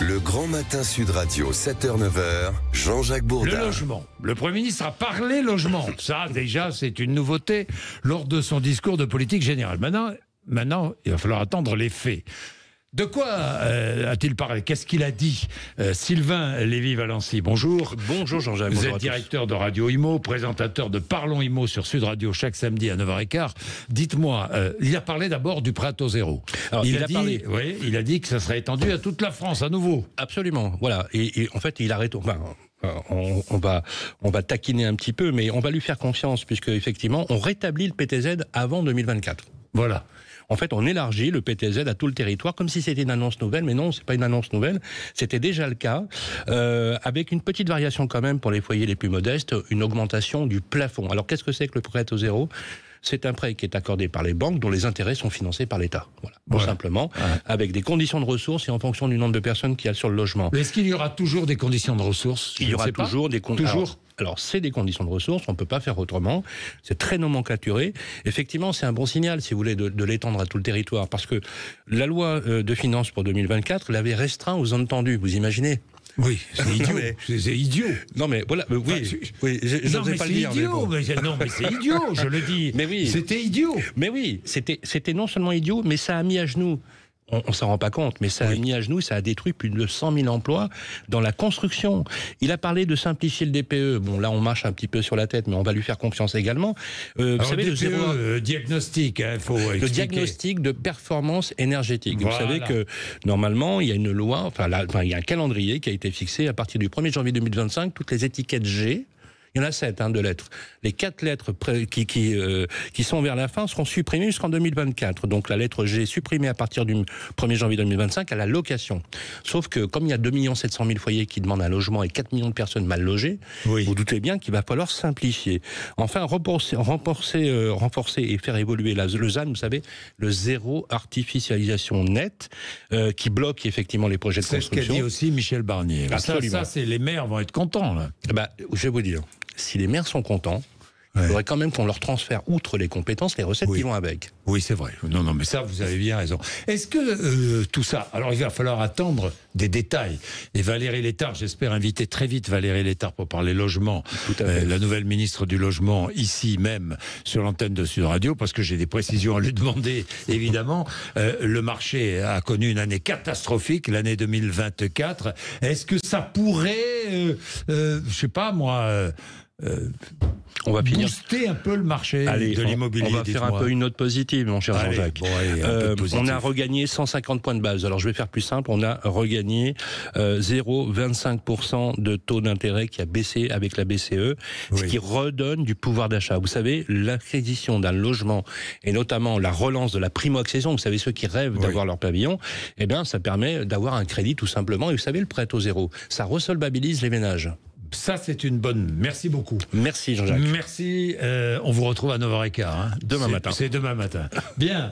Le grand matin Sud Radio, 7h-9h, Jean-Jacques Bourdin. Le logement. Le Premier ministre a parlé logement. Ça, déjà, c'est une nouveauté lors de son discours de politique générale. Maintenant, il va falloir attendre les faits. De quoi a-t-il parlé? Qu'est-ce qu'il a dit? Sylvain Lévy-Valency, bonjour. Bonjour Jean-Jacques. Vous êtes directeur de Radio Imo, présentateur de Parlons Imo sur Sud Radio chaque samedi à 9h15. Dites-moi, il a parlé d'abord du prêt à taux zéro. Alors, il a dit que ça serait étendu à toute la France à nouveau. Absolument, voilà. Et en fait, il arrête... on va taquiner un petit peu, mais on va lui faire confiance, puisque effectivement, on rétablit le PTZ avant 2024. Voilà. En fait, on élargit le PTZ à tout le territoire, comme si c'était une annonce nouvelle, mais non, c'est pas une annonce nouvelle. C'était déjà le cas, avec une petite variation quand même pour les foyers les plus modestes, une augmentation du plafond. Alors, qu'est-ce que c'est que le prêt à taux zéro ? C'est un prêt qui est accordé par les banques dont les intérêts sont financés par l'État. Voilà, tout simplement, avec des conditions de ressources et en fonction du nombre de personnes qu'il y a sur le logement. Est-ce qu'il y aura toujours des conditions de ressources? Il y aura toujours des conditions. Alors, c'est des conditions de ressources, on ne peut pas faire autrement. C'est très nomenclaturé. Effectivement, c'est un bon signal, si vous voulez, de l'étendre à tout le territoire. Parce que la loi de finances pour 2024 l'avait restreint aux zones tendues, vous imaginez ? Oui, c'est idiot. C'est idiot. Non mais voilà, je n'osais pas le dire. Non mais c'est idiot, je le dis. Mais oui, c'était idiot. Mais oui, c'était non seulement idiot, mais ça a mis à genoux. On s'en rend pas compte, mais ça a mis à genoux, ça a détruit plus de 100 000 emplois dans la construction. Il a parlé de simplifier le DPE. Bon, là, on marche un petit peu sur la tête, mais on va lui faire confiance également. Vous savez, le DPE, diagnostic, faut expliquer. Le diagnostic de performance énergétique. Voilà. Vous savez que, normalement, il y a une loi, il y a un calendrier qui a été fixé à partir du 1er janvier 2025, toutes les étiquettes G. Il y en a 7 de lettres. Les 4 lettres qui sont vers la fin seront supprimées jusqu'en 2024. Donc la lettre G est supprimée à partir du 1er janvier 2025 à la location. Sauf que comme il y a 2 700 000 foyers qui demandent un logement et 4 millions de personnes mal logées, vous doutez bien qu'il va falloir simplifier. Enfin, renforcer et faire évoluer le ZAN, vous savez, le zéro artificialisation nette, qui bloque effectivement les projets de construction. C'est ce qu'a dit aussi Michel Barnier. Absolument. Ça, les maires vont être contents, là. Je vais vous dire. Si les maires sont contents, il faudrait quand même qu'on leur transfère, outre les compétences, les recettes qui vont avec. Oui, c'est vrai. Non, mais ça, vous avez bien raison. Est-ce que tout ça... Alors, il va falloir attendre des détails. Et Valérie Létard, j'espère inviter très vite Valérie Létard pour parler logement. Tout à fait. La nouvelle ministre du Logement, ici même, sur l'antenne de Sud Radio, parce que j'ai des précisions à lui demander, évidemment. Le marché a connu une année catastrophique, l'année 2024. Est-ce que ça pourrait, je sais pas moi... on va booster un peu le marché de l'immobilier. On va faire un peu une note positive, mon cher Jean-Jacques. On a regagné 150 points de base. Alors je vais faire plus simple, on a regagné 0,25% de taux d'intérêt qui a baissé avec la BCE, ce qui redonne du pouvoir d'achat. Vous savez, l'acquisition d'un logement et notamment la relance de la primo-accession, vous savez ceux qui rêvent d'avoir leur pavillon, eh bien ça permet d'avoir un crédit tout simplement. Et vous savez, le prêt à taux zéro, ça resolvabilise les ménages. Ça, c'est une bonne... Merci beaucoup. Merci Jean-Jacques. Merci. On vous retrouve à 9h15. Demain matin. C'est demain matin. Bien.